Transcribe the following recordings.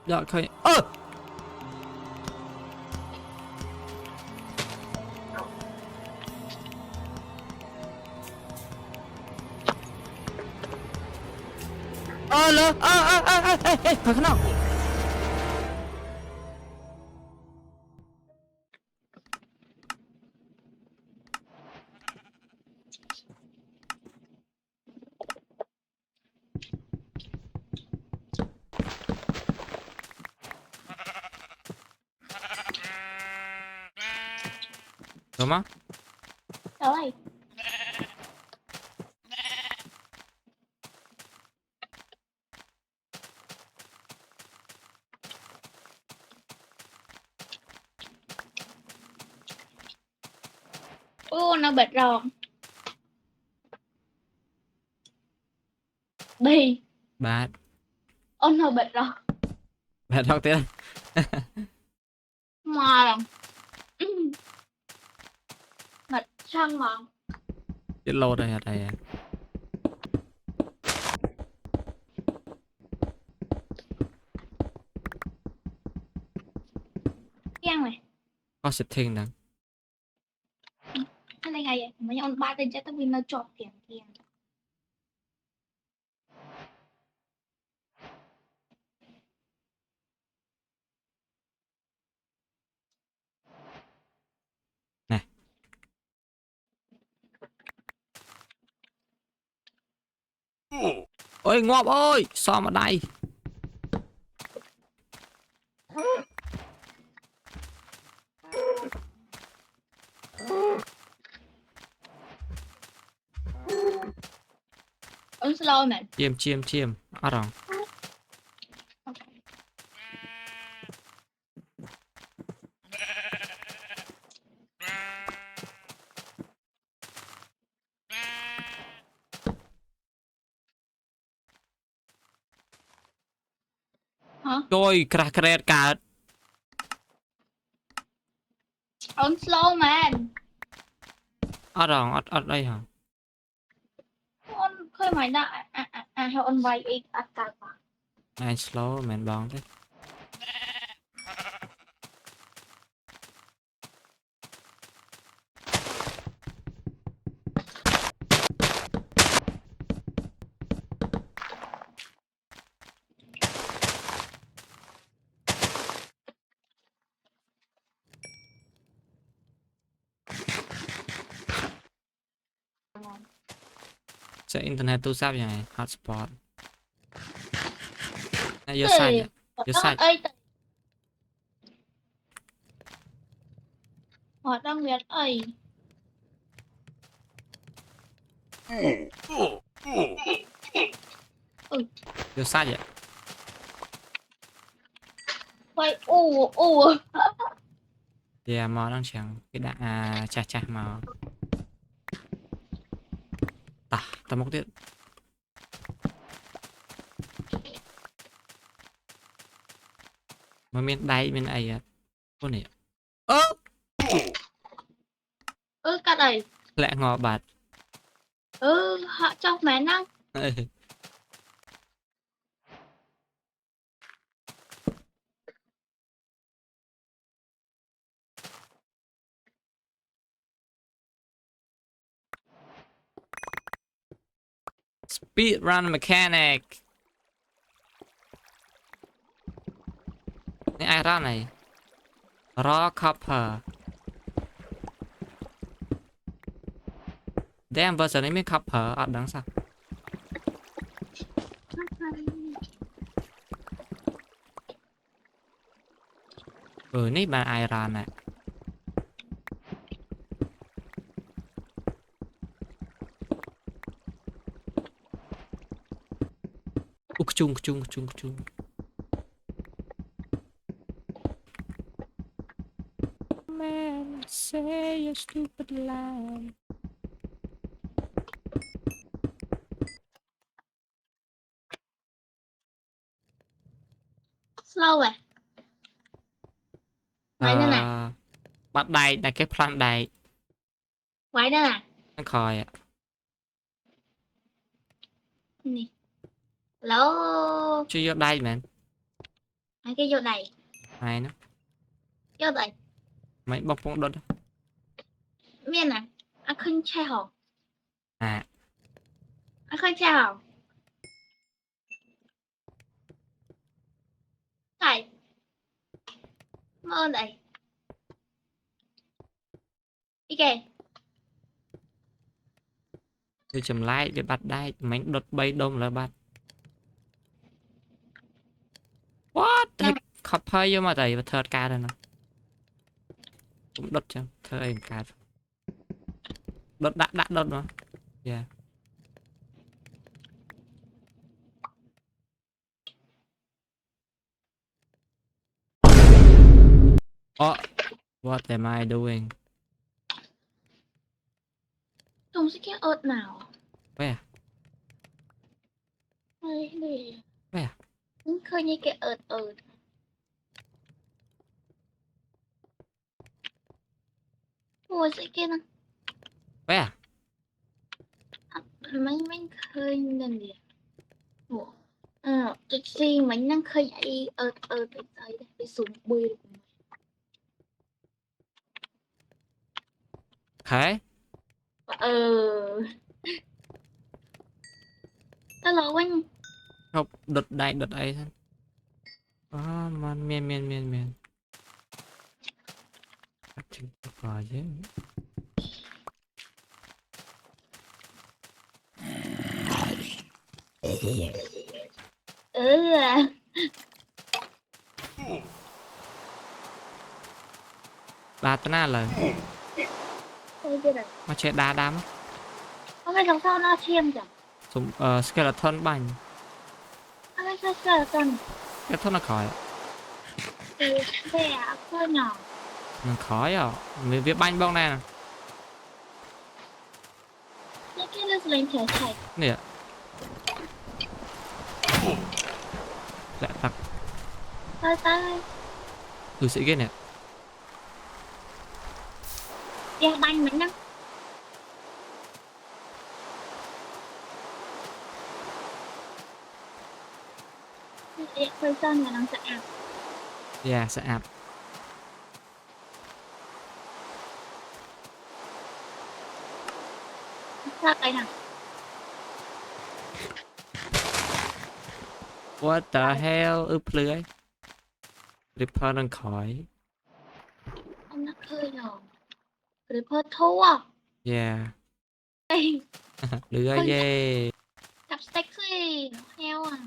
Dạ khơi lơ ê khởi khăn nào đúng không Rồi. Ô, nó bệt rồi. Bì. bà Ô, nó bệt rồi. bà đọc tiếng Mà là mệt xong mà. chết lô đây ở đây Giang này. có setting nè Cái này hay vậy. Mấy ông ba tên chắc nó chọt tiền tiền. nè ôi ngọp ơi sao mà đây Ông slow mệt. chiêm ở rồi Hả? trôi crack crack cả Ông slow mệt. ở rồi ở đây hả Ông khơi mày đã. Thôi ông vay ít cả cả. anh slow mình bóng thế sẽ internet tu sắp vậy này hotspot này vô sai nhỉ vô sai Ơi. Họ đang viết ơi. vô sai vậy Quay u. thì mà đang chẳng cái đạn chà chà mà ta một tiết mà miền đây miền ấy con này Cái này. lẹ ngò bạt Họ cho mẹ năng. speed run mechanic này ai ra này raw copper damn version này mới copper ở đằng sau này bạn ai ra này chung man say a stupid lie Slow à? Quay nữa nè. bắt đây là cái plan đây Quay nữa nè. nó coi ạ Nè. Hello. chưa vô đây man Ai cái vô này Ai nó vô đây mấy bọc phong đốt miền này anh khinh che hỏng à anh khinh che hỏng này mơ này đi kìa tôi chầm lại để bắt đai mấy đốt bay đông là bắt what Nè. khắp hơi vô mà thầy và thợt ca rồi nó cũng đốt cho thơ em ca đốt đã đốt nó yeah oh what am I doing không sẽ cái ớt nào where đây đây where cũng khơi như cái ớt ủa sẽ kia nè where mấy khơi nên gì ủa cái gì mình đang khơi dậy ớt cái súng bươi thế hello anh không đột đột ấy thôi man miên chừng rồi chứ à ba tấn à lời thôi chưa được mà chơi đá đám không phải sau nó chiêm chẳng súng skeleton bành không phải sao cần cái thốt nó khỏi thì về khơi nhỏ nó khỏi à người viết banh bông này những cái nước lên trở chạy nè dạ tặc tới tôi sẽ ghét nè đeo banh mình năng khơi sơn là năng sẽ ảo yeah sẽ ạp sao cái nào what the hell lưới Ripper đang khỏi ông nó khơi rồi Reaper thua yeah Ê, lưới khơi yeah cặp sexy nó heo à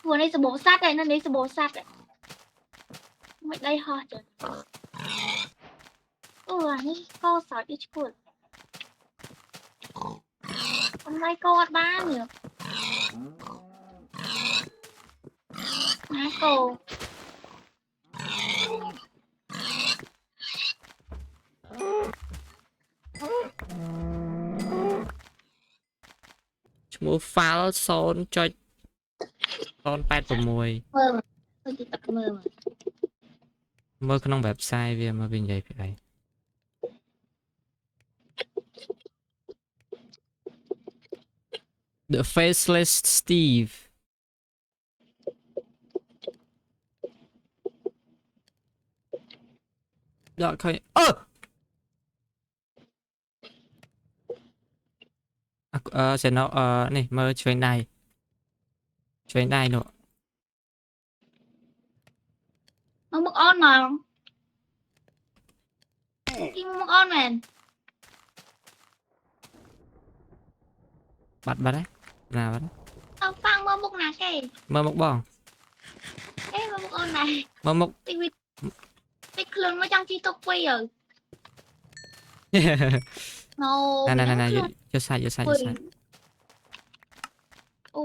vừa đây sẽ bố sát đây nó đấy sẽ bố sát đấy mày đây ho trờiนี่ก็สาวอีกคนทำไรก็วัดบ้านเนี่ยนะโก mua file son cho son 86 mơ mà tôi chỉ tập mơ mà មើលក្នុង website វាមកវានិយាយពីអី The Faceless Steve ដកឃើញសេណូនេះមើលឆ្វេងដៃនោះ nó mức on mà cái mức on mà បាត់đấyណាបាត់ tao phang mơ mức nào cái មើលមុខបង cái mơ mức on này មើលមុខ cái khลื่n nó trong chi tục quay rồi nó ណែយកសាច់ ô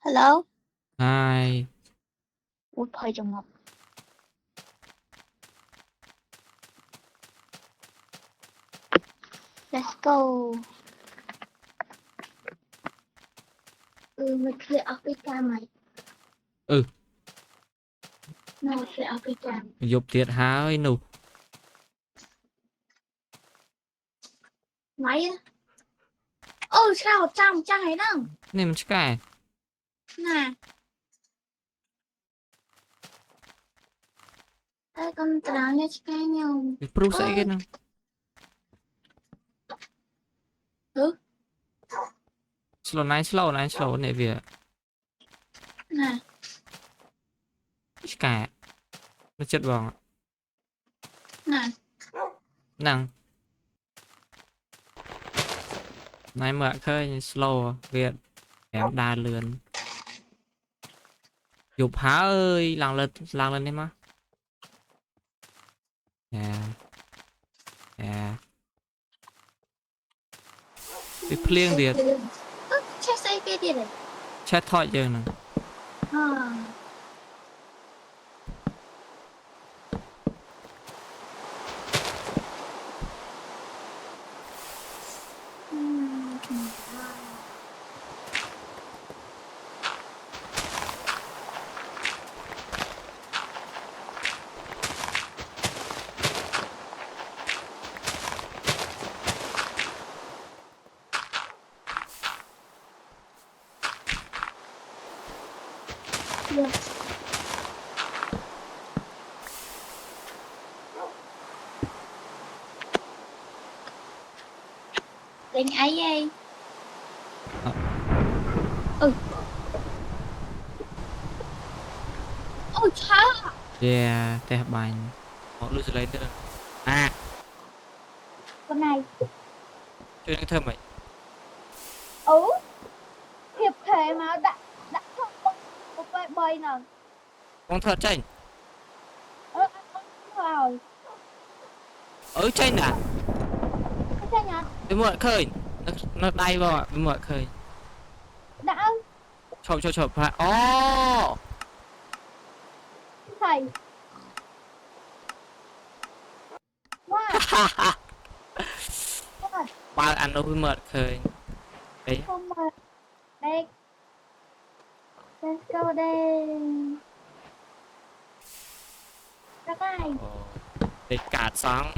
Hello. Hai. Ui, hơi trùng ngọc. Let's go. Mình sẽ Africa mày. Ừ. Nó sẽ Africa. Dục thiệt há ơi nụ. Máy á. Sao trăm hay đâu. Này mình cái. Nè. Ê, con trắng nha cái nhau. Pro sẽ cái nào. Slow này việc. Nè. Cái. Nó chết vòng. Nè. Năng. Này mở khơi slow việc. Em đa lươn. Dục há ơi. Làng lên em á. Yeah. Bị phliêng điệt. Chắc xây cái gì đấy. Chết thoại giờ nè. Yes. Đánh ấy ấy. Ôi cha. Yeah. Teh bánh. Họ lưu lấy nữa. À. Con này. Chơi những thơm vậy. Hiệp thể mà đã không một bài bơi nào. Con thật chanh. Rồi. Chanh à. Chanh à? Bị mượn khơi. Nó đay vào ạ. Bị mượn khơi. Đã. Chộp. Thầy. Wow. Ba ăn nó bị mượn khơi. Đấy. Không mà. Đây. Let's go đây. Ra cái. Để cả sáng.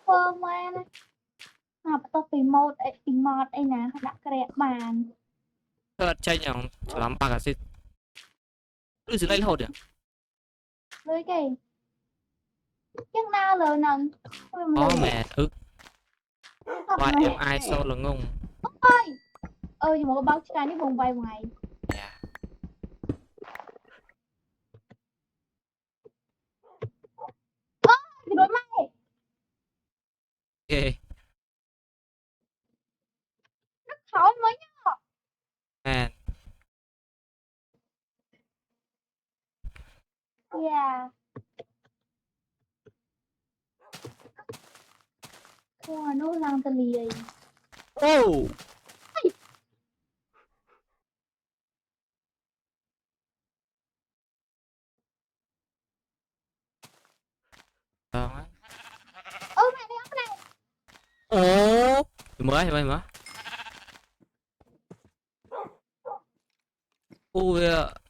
Phơ mà này. Học tao tìm một ấy nè. Đã kẹt bàn. Thật chanh nhỏng. Lắm bà cả xịt. Lưu dưới đây là hột à? Lưới kì. Chắc nào lờ nâng. Mẹ. Why am I so là ngung. Nhưng mà báo cái này vùng bay một ngày. Yeah. Thì đối mày. Okay. Nó khó mới nhá. Man. Yeah. Nó lang tà lì. Oh. Mày đi cái này. Mới mà.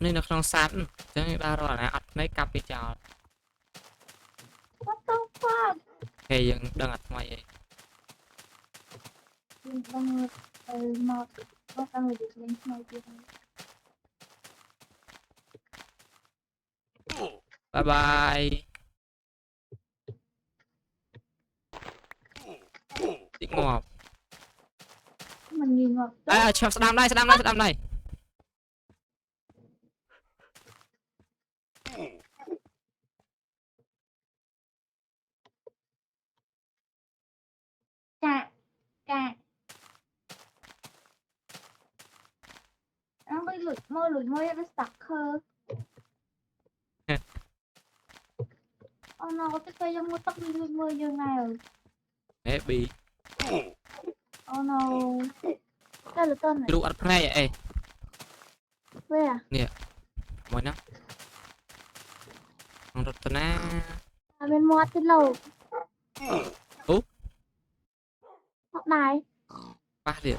Nên nó không sẵn. Chẳng đa rồi nè. Ất mấy cặp đi chào. What the fuck? Hey, dân đang ạch mày vậy. Đang một đang được lên này kia. Bye bye. Đi ngọt. Mình nhìn ngọt. Sẽ đam đây. Cạ. Nó bị lụt môi nó stuck hơ. No, cái cây trong tóc đi lụt môi như nào. Maybe. No. Đây là tên này. Đủ ạch ngay vậy. Where à? Mới nó không được tên á. À, bên mod cái lầu. Ủa? Họ này. Ba điện.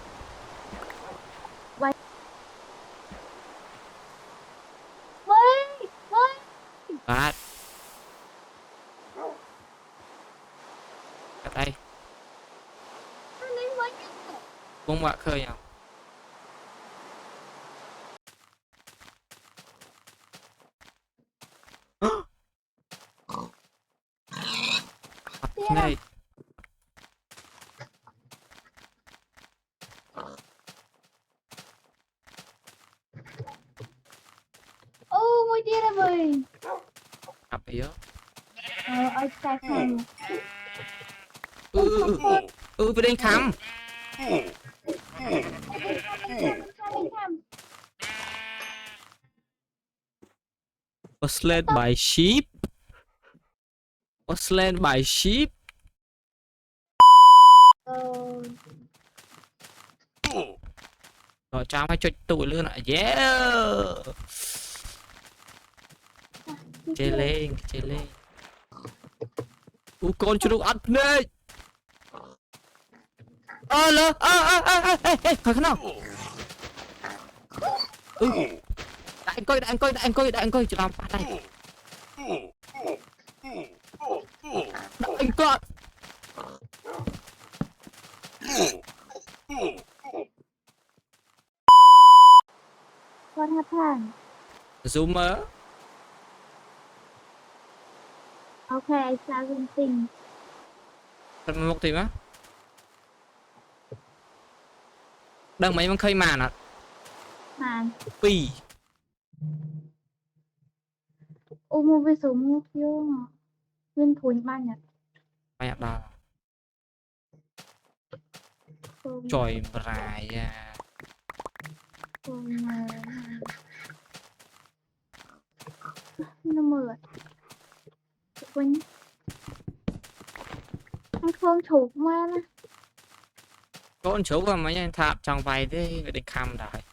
Ui, ui. Ba. Ở đây. Nó lên với Cũng bạ khơi nhau. nhau. Này. Ô, môi tia là mười. Học yếu. Ở xa khăn. Bên đây khám. Was led by sheep. Was led by sheep. Rồi cho mấy chích tụi luôn ạ. Yeah. Chơi lên. Con chú ăn nè. Ê, khỏi nào. Đại anh coi, cho làm phát đây. Anh coi. What happened? Zoomer. Okay, I saw something. Thật một tìm á. Đừng mấy mà khơi màn ạ. Màn. Pi. Mua với số mua phiếu mà. Nguyên thú những ban nhật. Mày ạ đó. Trời bại à. Nó mượt. Quên. Anh Phương chụp qua đó. Con chú mà mấy anh thạp trong vay thế định khăm đại.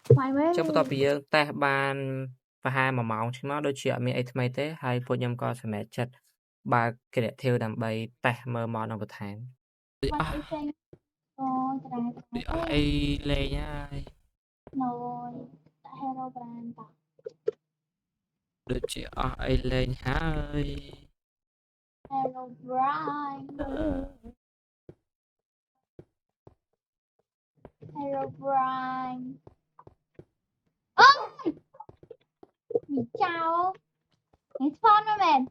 Ngoài mấy. Chắc bắt đầu bây giờ ta ban và hai mà mỏng chứ nó đôi chuyện mình ấy thay thế hay phụ nhầm có sẽ mẹ chất ba cái để theo đầm bay ta mơ mò trong một tháng. Bạn xem. Ôi, Ai lê nha. rồi. Tại Hero Brand à. Được chị ai lên hai. Hero Brand. Hero Brand. Ôi! Mình chào. Mình spawn mà mền.